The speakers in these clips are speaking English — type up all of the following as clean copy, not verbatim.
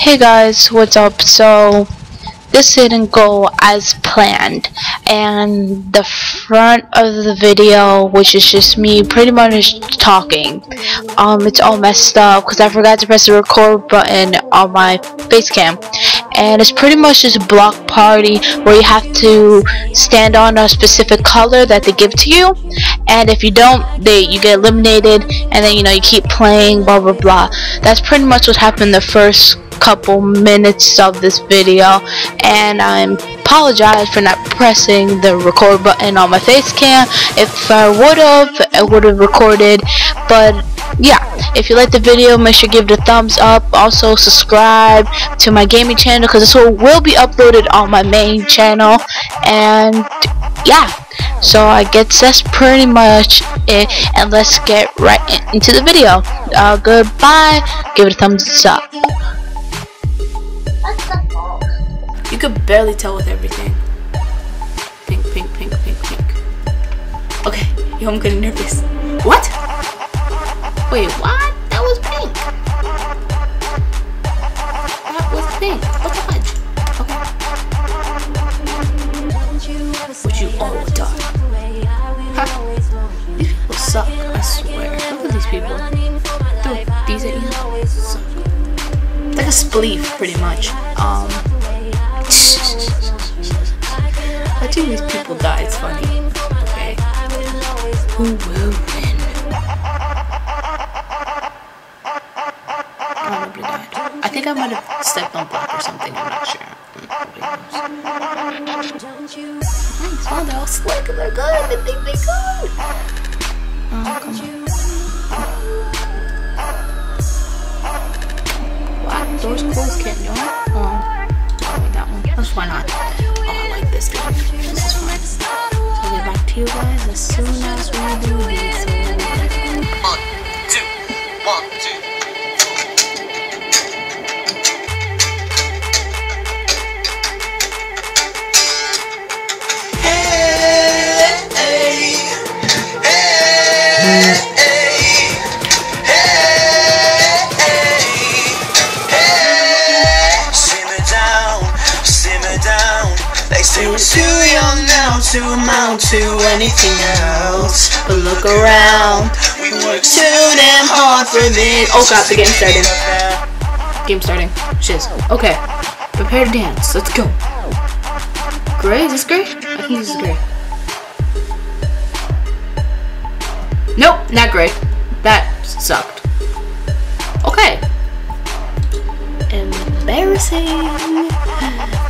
Hey guys, what's up? So this didn't go as planned, and the front of the video, which is just me pretty much talking, it's all messed up because I forgot to press the record button on my face cam, and it's pretty much just a block party where you have to stand on a specific color that they give to you, and if you don't, you get eliminated, and then you keep playing, blah blah blah. That's pretty much what happened the first couple minutes of this video, and I apologize for not pressing the record button on my face cam. If I would have recorded. But yeah, if you like the video, make sure to give it a thumbs up. Also subscribe to my gaming channel because this will be uploaded on my main channel. And yeah, so I guess that's pretty much it, and let's get right into the video. Goodbye. Give it a thumbs up. You could barely tell with everything. Pink, pink, pink, pink, pink. Okay, yo, I'm getting nervous. What? Wait, what? That was pink. That was pink. What the fudge? Okay. What you all thought? Huh? These people suck, I swear. Look at these people. Dude, these are suck. It's like a spleef, pretty much. Watching these people die is funny. Okay. Who will win? Oh, nobody died. I think I might have stepped on block or something. I'm not sure. Nice. Oh, they're all slick. They're good. They think they're good. Oh, come on. What? Doors closed, can't you? Oh, wait, that one. Let's why not? This game. This is fun. So I'll get back to you guys as soon as we do this. One, two. We're too young now to amount to anything else. But look around, we work too damn hard for this. Oh god, the game's starting. Game starting. Shiz. Okay. Prepare to dance. Let's go. Gray? Is this gray? I think this is gray. Nope, not gray. That sucked. Okay. Embarrassing.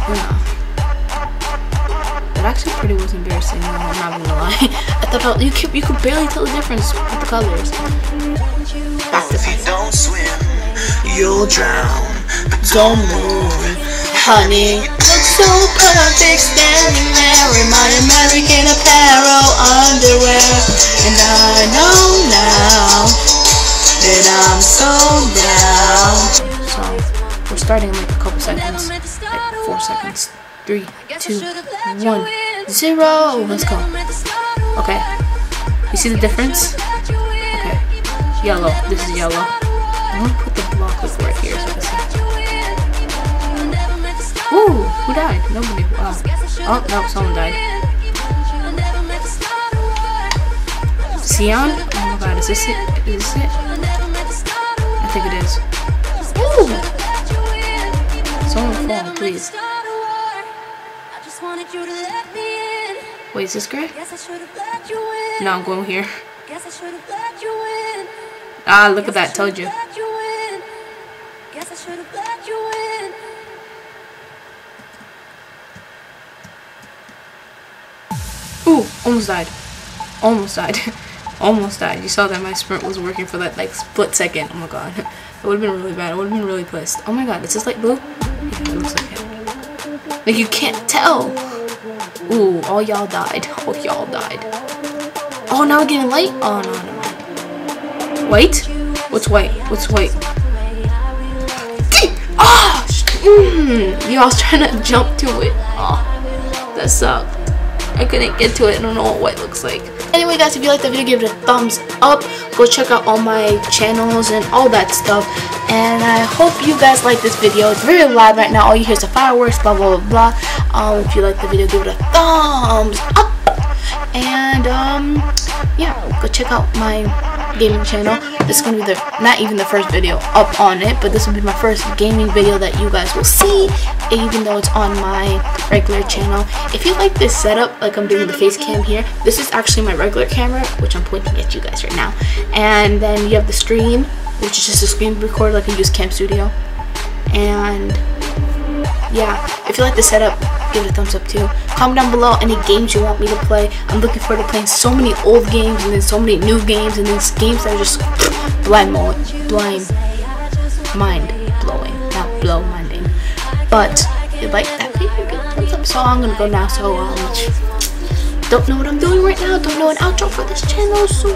No. Actually pretty was embarrassing. No, I'm not gonna lie. I thought you could barely tell the difference with the colors. Back to if you don't swim, you'll drown. But don't move, honey. You look so perfect standing there in my American Apparel underwear. And I know now that I'm so down. So we're starting in like a couple seconds, like 4 seconds. 3, 2, 1, 0. Let's go. Okay. You see the difference? Okay. Yellow. This is yellow. I'm gonna put the block like right here so I can see. Ooh, who died? Nobody. Wow. Oh no, someone died. Sion? Oh my god, is this it? Is this it? I think it is. Ooh! Someone fall, please. Wait, is this gray? No, I'm going here. Ah, look at that, told you. Ooh, almost died. Almost died. Almost died. You saw that my sprint was working for that like split second. Oh my god. It would have been really bad. I would have been really pissed. Oh my god, is this like blue? Yeah, it looks like it. Like you can't tell. Ooh, all y'all died. Oh, y'all died. Oh, now we're getting light? Oh, no. White? What's white? What's white? Ah! Oh, I was trying to jump to it. Oh, that sucked. I couldn't get to it. I don't know what white looks like. Anyway, guys, if you liked the video, give it a thumbs up. Go check out all my channels and all that stuff. And I hope you guys like this video. It's very loud right now. All you hear is the fireworks, blah blah blah blah. If you like the video, give it a thumbs up. And yeah, go check out my gaming channel. This is gonna be not even the first video up on it, but this will be my first gaming video that you guys will see, even though it's on my regular channel. If you like this setup, like I'm doing the face cam here, this is actually my regular camera, which I'm pointing at you guys right now. And then you have the screen, which is just a screen recorder like I use Cam Studio. And yeah, if you like the setup, give it a thumbs up too. Comment down below any games you want me to play. I'm looking forward to playing so many old games and then so many new games and then games that are just mind-blowing. Not blow-minding. But if you like that video, give it a thumbs up. So I'm gonna go now. So don't know what I'm doing right now. Don't know an outro for this channel. So